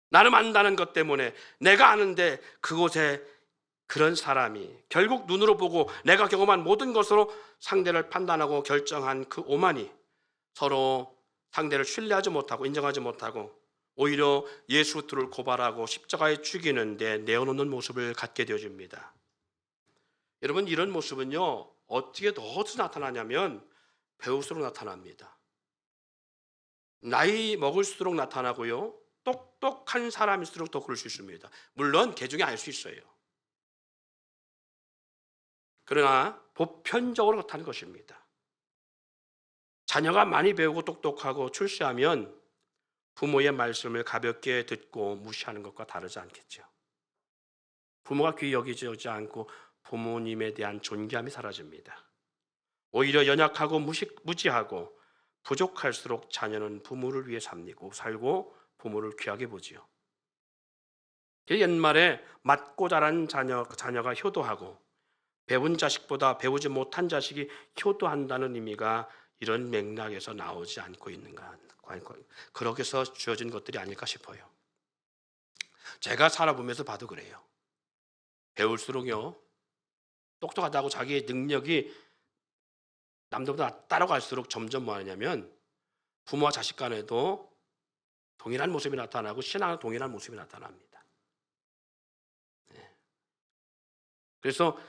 나를 안다는 것 때문에 내가 아는데 그곳에 그런 사람이 결국 눈으로 보고 내가 경험한 모든 것으로 상대를 판단하고 결정한 그 오만이 서로 상대를 신뢰하지 못하고 인정하지 못하고 오히려 예수 그리스도를 고발하고 십자가에 죽이는데 내어놓는 모습을 갖게 되어집니다. 여러분, 이런 모습은요 어떻게 어디서 나타나냐면 배울수록 나타납니다. 나이 먹을수록 나타나고요, 똑똑한 사람일수록 더 그럴 수 있습니다. 물론 개중에 알 수 있어요. 그러나 보편적으로 그렇다는 것입니다. 자녀가 많이 배우고 똑똑하고 출세하면 부모의 말씀을 가볍게 듣고 무시하는 것과 다르지 않겠죠. 부모가 귀히 여기지 않고 부모님에 대한 존경함이 사라집니다. 오히려 연약하고 무지하고 부족할수록 자녀는 부모를 위해 살고 부모를 귀하게 보지요. 옛말에 맞고 자란 자녀가 효도하고 배운 자식보다 배우지 못한 자식이 효도한다는 의미가 이런 맥락에서 나오지 않고 있는가, 그렇게 해서 주어진 것들이 아닐까 싶어요. 제가 살아보면서 봐도 그래요. 배울수록요 똑똑하다고 자기의 능력이 남들보다 따라갈수록 점점 뭐 하냐면 부모와 자식 간에도 동일한 모습이 나타나고 신앙은 동일한 모습이 나타납니다. 그래서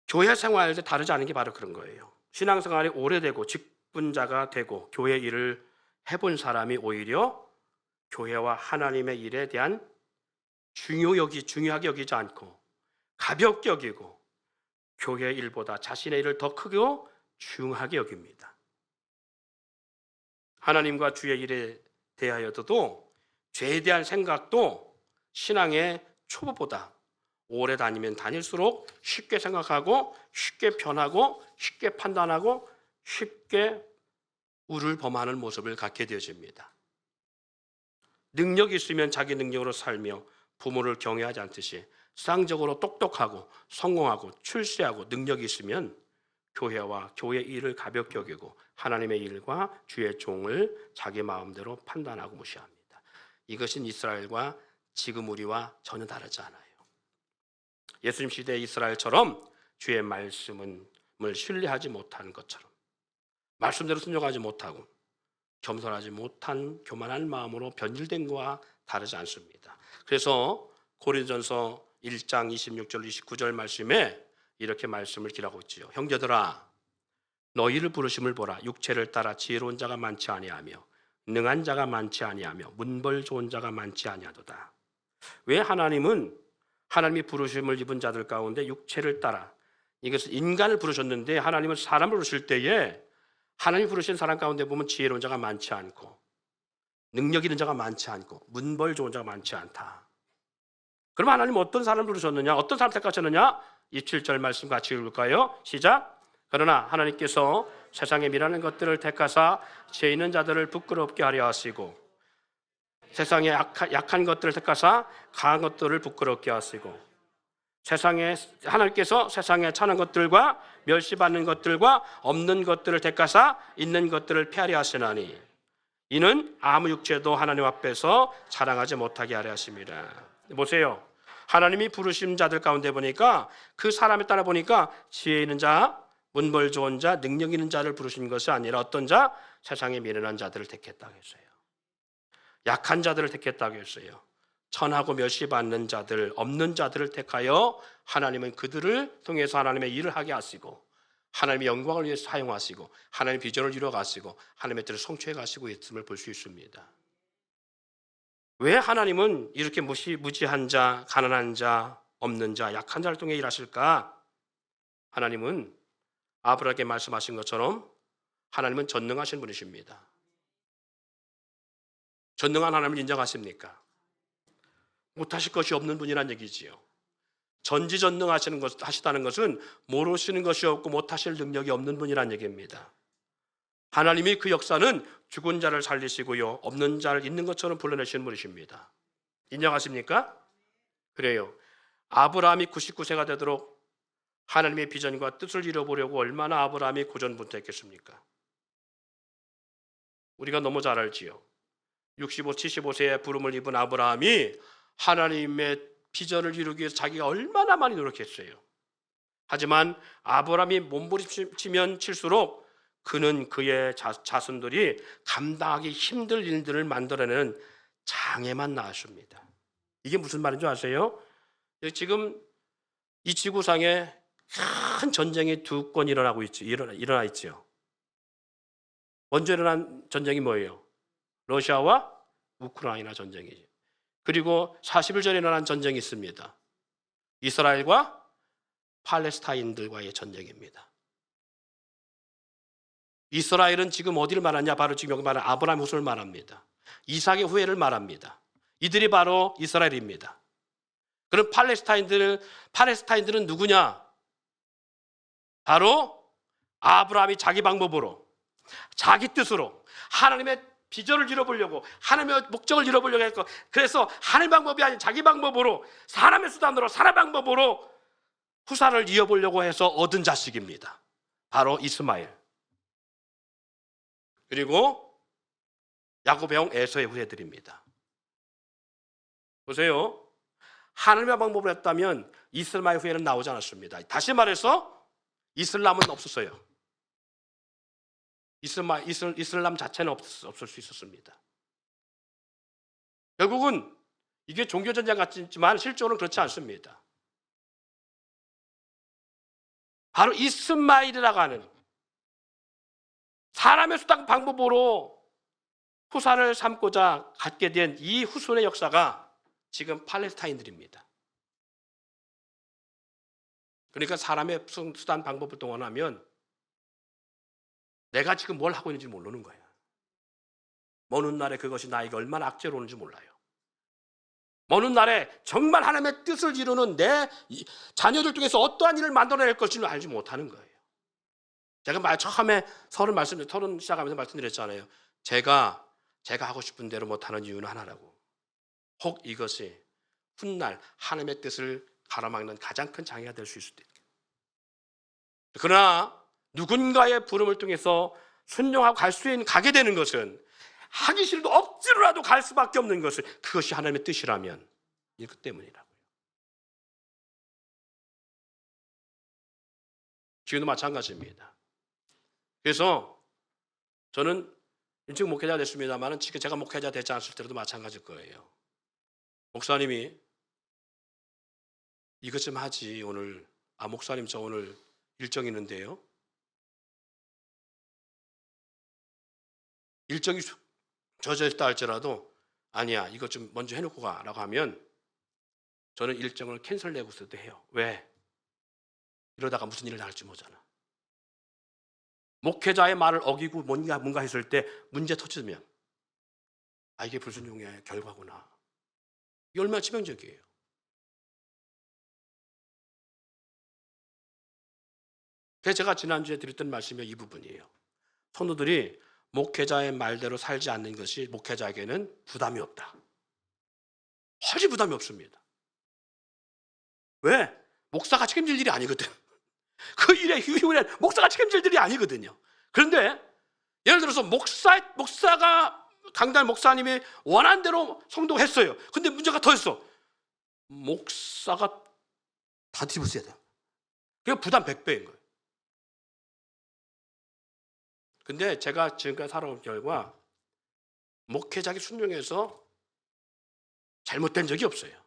교회 생활할 때 다르지 않은 게 바로 그런 거예요. 신앙생활이 오래되고 직분자가 되고 교회 일을 해본 사람이 오히려 교회와 하나님의 일에 대한 중요하게 여기지 않고 가볍게 여기고 교회 일보다 자신의 일을 더 크고 중하게 여깁니다. 하나님과 주의 일에 대하여도 죄에 대한 생각도 신앙의 초보보다 오래 다니면 다닐수록 쉽게 생각하고 쉽게 변하고 쉽게 판단하고 쉽게 우를 범하는 모습을 갖게 되어집니다. 능력이 있으면 자기 능력으로 살며 부모를 경외하지 않듯이 세상적으로 똑똑하고 성공하고 출세하고 능력이 있으면 교회와 교회 일을 가볍게 여기고 하나님의 일과 주의 종을 자기 마음대로 판단하고 무시합니다. 이것은 이스라엘과 지금 우리와 전혀 다르지 않아요. 예수님 시대의 이스라엘처럼 주의 말씀을 신뢰하지 못하는 것처럼 말씀대로 순종하지 못하고 겸손하지 못한 교만한 마음으로 변질된 것과 다르지 않습니다. 그래서 고린도전서 1장 26절 29절 말씀에 이렇게 말씀을 기록하고 있지요. 형제들아, 너희를 부르심을 보라. 육체를 따라 지혜로운 자가 많지 아니하며 능한 자가 많지 아니하며 문벌 좋은 자가 많지 아니하도다. 왜 하나님이 부르심을 입은 자들 가운데 육체를 따라, 이것은 인간을 부르셨는데 하나님은 사람을 부르실 때에 하나님이 부르신 사람 가운데 보면 지혜로운 자가 많지 않고 능력 있는 자가 많지 않고 문벌 좋은 자가 많지 않다. 그럼 하나님은 어떤 사람을 부르셨느냐? 어떤 사람을 택하셨느냐? 27절 말씀 같이 읽을까요? 시작. 그러나 하나님께서 세상에 미련한 것들을 택하사 죄 있는 자들을 부끄럽게 하려 하시고 세상에 약한 것들을 택하사 강한 것들을 부끄럽게 하시고 하나님께서 세상에 찬한 것들과 멸시받는 것들과 없는 것들을 택하사 있는 것들을 폐하려 하시나니 이는 아무 육체도 하나님 앞에서 자랑하지 못하게 하려 하십니다. 보세요. 하나님이 부르신 자들 가운데 보니까 그 사람에 따라 보니까 지혜 있는 자, 문벌 좋은 자, 능력 있는 자를 부르신 것이 아니라 어떤 자? 세상에 미련한 자들을 택했다고 했어요. 약한 자들을 택했다고 했어요. 천하고 멸시받는 자들, 없는 자들을 택하여 하나님은 그들을 통해서 하나님의 일을 하게 하시고 하나님의 영광을 위해 사용하시고 하나님의 비전을 이루어 가시고 하나님의 뜻을 성취해 가시고 있음을 볼 수 있습니다. 왜 하나님은 이렇게 무지한 자, 가난한 자, 없는 자, 약한 자를 통해 일하실까? 하나님은 아브라함에게 말씀하신 것처럼 하나님은 전능하신 분이십니다. 전능한 하나님을 인정하십니까? 못하실 것이 없는 분이란 얘기지요. 하시다는 것은 모르시는 것이 없고 못하실 능력이 없는 분이란 얘기입니다. 하나님이 그 역사는 죽은 자를 살리시고요, 없는 자를 있는 것처럼 불러내시는 분이십니다. 인정하십니까? 그래요. 아브라함이 99세가 되도록 하나님의 비전과 뜻을 이뤄보려고 얼마나 아브라함이 고전분투했겠습니까? 우리가 너무 잘 알지요. 65, 75세에 부름을 입은 아브라함이 하나님의 비전을 이루기 위해서 자기가 얼마나 많이 노력했어요. 하지만 아브라함이 몸부림치면 칠수록 그는 그의 자손들이 감당하기 힘들 일들을 만들어내는 장애만 낳았습니다. 이게 무슨 말인 줄 아세요? 지금 이 지구상에 큰 전쟁이 두 건 일어나 있죠. 먼저 일어난 전쟁이 뭐예요? 러시아와 우크라이나 전쟁이죠. 그리고 40일 전에 일어난 전쟁이 있습니다. 이스라엘과 팔레스타인들과의 전쟁입니다. 이스라엘은 지금 어디를 말하냐? 바로 지금 여기 말하는 아브라함 후손을 말합니다. 이삭의 후예를 말합니다. 이들이 바로 이스라엘입니다. 그럼 팔레스타인들은 누구냐? 바로 아브라함이 자기 방법으로, 자기 뜻으로 하나님의 비전을 이뤄보려고, 하나님의 목적을 이뤄보려고 했고, 그래서 하나님의 방법이 아닌 자기 방법으로, 사람의 수단으로, 사람의 방법으로 후사를 이어보려고 해서 얻은 자식입니다. 바로 이스마엘. 그리고 야곱의 형 에서의 후예들입니다. 보세요. 하나님의 방법을 했다면 이스마엘 후예는 나오지 않았습니다. 다시 말해서 이슬람은 없었어요. 이슬람 자체는 없을 수 있었습니다. 결국은 이게 종교전쟁 같지만 실제로는 그렇지 않습니다. 바로 이스마엘이라고 하는 사람의 수단 방법으로 후사를 삼고자 갖게 된 이 후손의 역사가 지금 팔레스타인들입니다. 그러니까 사람의 수단 방법을 동원하면 내가 지금 뭘 하고 있는지 모르는 거예요. 먼 훗날에 그것이 나에게 얼마나 악재로 오는지 몰라요. 먼 훗날에 정말 하나님의 뜻을 이루는 내 자녀들 중에서 어떠한 일을 만들어낼 것인지 알지 못하는 거예요. 제가 처음에 서른 시작하면서 말씀드렸잖아요. 제가 하고 싶은 대로 못하는 이유는 하나라고. 혹 이것이 훗날 하나님의 뜻을 가로막는 가장 큰 장애가 될 수 있을 때. 그러나 누군가의 부름을 통해서 순종하고 가게 되는 것은, 하기 싫어도 억지로라도 갈 수밖에 없는 것은, 그것이 하나님의 뜻이라면 이것 때문이라고요. 지금도 마찬가지입니다. 그래서 저는 일찍 목회자가 됐습니다만 지금 제가 목회자 되지 않았을 때도 마찬가지일 거예요. 목사님이 이것 좀 하지 오늘. 목사님 저 오늘 일정 있는데요. 일정이 젖어 있다 할지라도 아니야 이것 좀 먼저 해놓고 가라고 하면 저는 일정을 캔슬내고서도 해요. 왜? 이러다가 무슨 일을 할지 모르잖아. 목회자의 말을 어기고 뭔가 했을 때 문제 터지면 이게 불순종의 결과구나. 이게 얼마나 치명적이에요. 그래서 제가 지난주에 드렸던 말씀이 이 부분이에요. 성도들이 목회자의 말대로 살지 않는 것이 목회자에게는 부담이 없다. 훨씬 부담이 없습니다. 왜? 목사가 책임질 일이 아니거든. 그 일의 휴일에 목사가 책임질 일이 아니거든요. 그런데 예를 들어서 목사가 강단 목사님이 원한 대로 성도했어요. 근데 문제가 더 있어. 목사가 다 뒤집어써야 돼요. 그게 부담 100배인 거예요. 근데 제가 지금까지 살아온 결과 목회자에게 순종해서 잘못된 적이 없어요.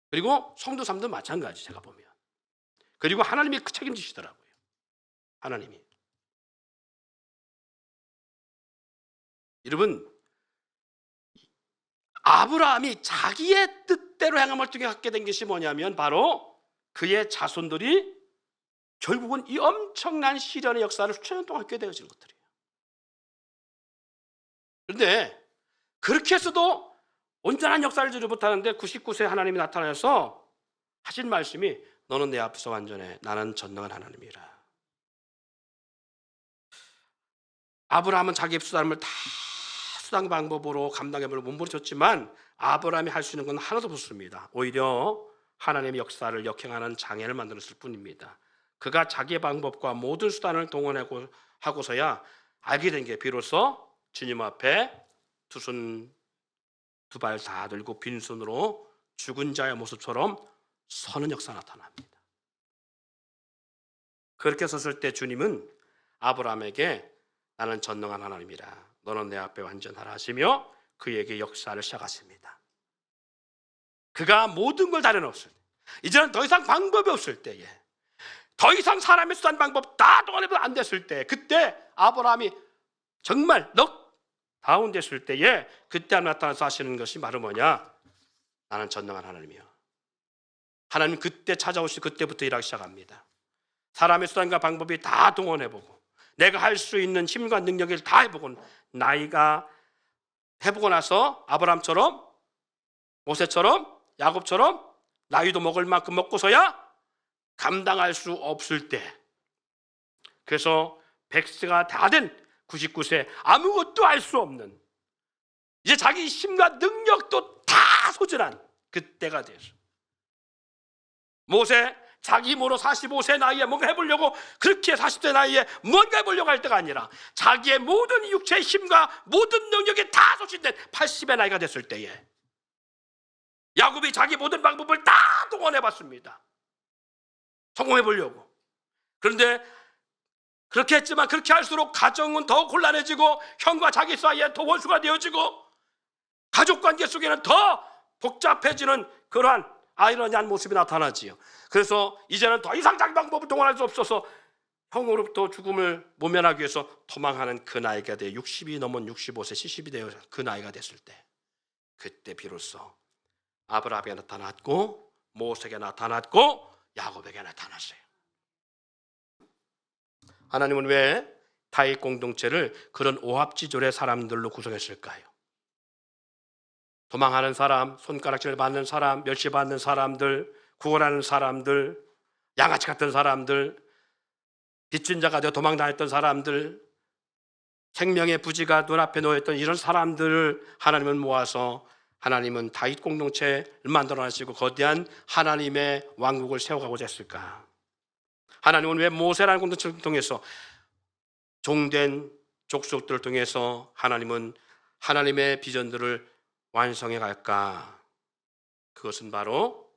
그리고 성도 삶도 마찬가지 제가 보면. 그리고 하나님이 책임지시더라고요. 하나님이. 여러분, 아브라함이 자기의 뜻대로 행함을 통해 갖게 된 것이 뭐냐면 바로 그의 자손들이 결국은 이 엄청난 시련의 역사를 수천 년 동안 겪게 되어지는 것들이에요. 그런데 그렇게 해서도 온전한 역사를 주지 못하는데 99세 하나님이 나타나서 하신 말씀이 너는 내 앞에서 완전해. 나는 전능한 하나님이라. 아브라함은 자기의 수단을 다 수단 방법으로 감당해보려 몸부림쳤지만 아브라함이 할 수 있는 건 하나도 없었습니다. 오히려 하나님의 역사를 역행하는 장애를 만들었을 뿐입니다. 그가 자기의 방법과 모든 수단을 동원하고 하고서야 알게 된 게 비로소 주님 앞에 두 손 두 발 다 들고 빈손으로 죽은 자의 모습처럼 서는 역사가 나타납니다. 그렇게 섰을 때 주님은 아브라함에게 나는 전능한 하나님이라 너는 내 앞에 완전하라 하시며 그에게 역사를 시작하십니다. 그가 모든 걸 다 내놓았을 때, 이제는 더 이상 방법이 없을 때에, 더 이상 사람의 수단 방법 다 동원해도 안 됐을 때, 그때 아브라함이 정말 다운됐을 때에 그때 나타나서 하시는 것이 바로 뭐냐? 나는 전능한 하나님이요. 하나님 그때 찾아오시 그때부터 일하기 시작합니다. 사람의 수단과 방법이 다 동원해보고 내가 할 수 있는 힘과 능력을 다 해보고 나이가 해보고 나서 아브라함처럼 모세처럼 야곱처럼 나이도 먹을 만큼 먹고서야 감당할 수 없을 때, 그래서 100세가 다 된 99세 아무것도 알 수 없는, 이제 자기 힘과 능력도 다 소진한 그때가 돼서 모세 자기 힘으로 45세 나이에 뭔가 해보려고 그렇게 40대 나이에 뭔가 해보려고 할 때가 아니라 자기의 모든 육체의 힘과 모든 능력이 다 소진된 80의 나이가 됐을 때에 야곱이 자기 모든 방법을 다 동원해봤습니다. 성공해보려고. 그런데 그렇게 했지만 그렇게 할수록 가정은 더 곤란해지고 형과 자기 사이에 더 원수가 되어지고 가족관계 속에는 더 복잡해지는 그러한 아이러니한 모습이 나타나지요. 그래서 이제는 더 이상 자기 방법을 동원할 수 없어서 형으로부터 죽음을 모면하기 위해서 도망하는 그 나이가 돼 60이 넘은 65세 70이 되어 그 나이가 됐을 때, 그때 비로소 아브라함에게 나타났고 모세에게 나타났고 야곱에게 나타났어요. 하나님은 왜 다윗 공동체를 그런 오합지졸의 사람들로 구성했을까요? 도망하는 사람, 손가락질을 받는 사람, 멸시받는 사람들, 구걸하는 사람들, 양아치 같은 사람들, 빚진 자가 되어 도망다녔던 사람들, 생명의 부지가 눈앞에 놓여있던 이런 사람들을 하나님은 모아서 하나님은 다윗 공동체를 만들어내시고 거대한 하나님의 왕국을 세워가고자 했을까? 하나님은 왜 모세라는 공동체를 통해서 종된 족속들을 통해서 하나님은 하나님의 비전들을 완성해 갈까? 그것은 바로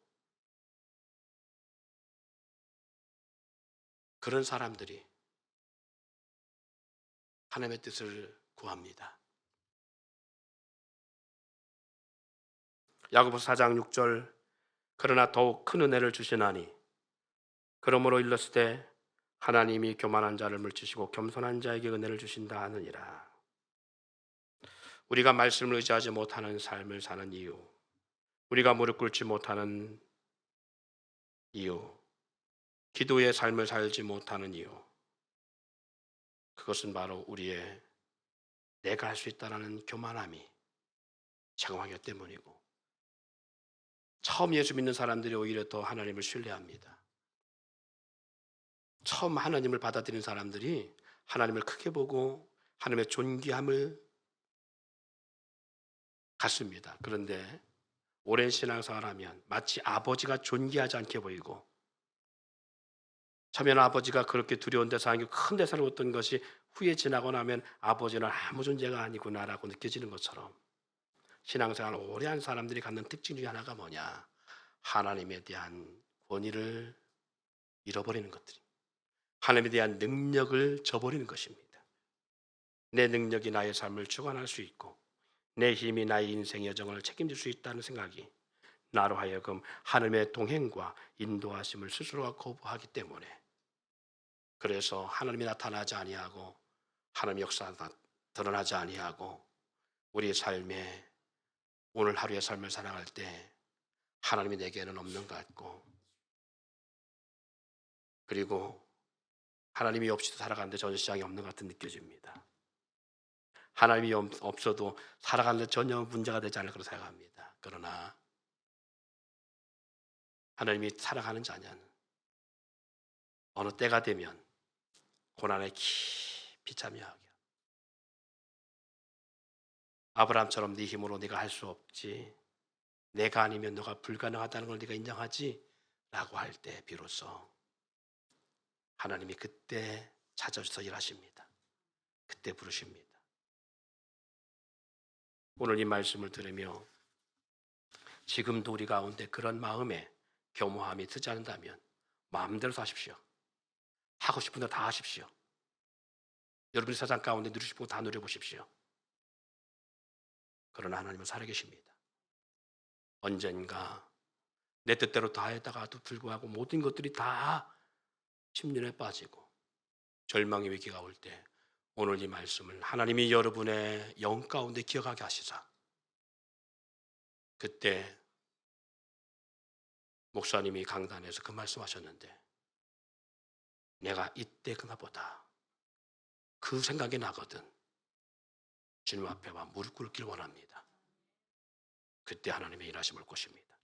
그런 사람들이 하나님의 뜻을 구합니다. 야고보서 4장 6절 그러나 더욱 큰 은혜를 주시나니 그러므로 일렀으되 하나님이 교만한 자를 물리치시고 겸손한 자에게 은혜를 주신다 하느니라. 우리가 말씀을 의지하지 못하는 삶을 사는 이유, 우리가 무릎 꿇지 못하는 이유, 기도의 삶을 살지 못하는 이유, 그것은 바로 우리의 내가 할 수 있다는 교만함이 작용하기 때문이고, 처음 예수 믿는 사람들이 오히려 더 하나님을 신뢰합니다. 처음 하나님을 받아들인 사람들이 하나님을 크게 보고 하나님의 존귀함을 갖습니다. 그런데 오랜 신앙생활하면 마치 아버지가 존귀하지 않게 보이고, 처음에는 아버지가 그렇게 두려운 데서 아니고 큰 데서 어떤 것이 후에 지나고 나면 아버지는 아무 존재가 아니구나라고 느껴지는 것처럼, 신앙생활 오래 한 사람들이 갖는 특징 중에 하나가 뭐냐? 하나님에 대한 권위를 잃어버리는 것들입니다. 하나님에 대한 능력을 저버리는 것입니다. 내 능력이 나의 삶을 주관할 수 있고 내 힘이 나의 인생의 여정을 책임질 수 있다는 생각이 나로 하여금 하나님의 동행과 인도하심을 스스로가 거부하기 때문에, 그래서 하나님이 나타나지 아니하고 하나님의 역사가 드러나지 아니하고 우리의 삶에 오늘 하루의 삶을 살아갈 때 하나님이 내게는 없는 것 같고, 그리고 하나님이 없이도 살아가는데 전혀 지장이 없는 것 같은 느껴집니다. 하나님이 없어도 살아가는데 전혀 문제가 되지 않을 거라 생각합니다. 그러나 하나님이 살아가는 자는 어느 때가 되면 고난에 깊이 참여하게, 아브라함처럼 네 힘으로 네가 할 수 없지, 내가 아니면 너가 불가능하다는 걸 네가 인정하지? 라고 할 때 비로소 하나님이 그때 찾아주셔서 일하십니다. 그때 부르십니다. 오늘 이 말씀을 들으며 지금도 우리 가운데 그런 마음에 겸허함이 드지 않는다면 마음대로 사십시오. 하고 싶은 대로 다 하십시오. 여러분이 세상 가운데 누리고 싶은 거 다 누려보십시오. 그러나 하나님은 살아계십니다. 언젠가 내 뜻대로 다 했다가도 불구하고 모든 것들이 다 심년에 빠지고 절망의 위기가 올 때 오늘 이 말씀을 하나님이 여러분의 영 가운데 기억하게 하시자. 그때 목사님이 강단에서 그 말씀하셨는데 내가 이때 그나보다 그 생각이 나거든. 주님 앞에 와 무릎 꿇길 원합니다. 그때 하나님의 일하심을 것입니다.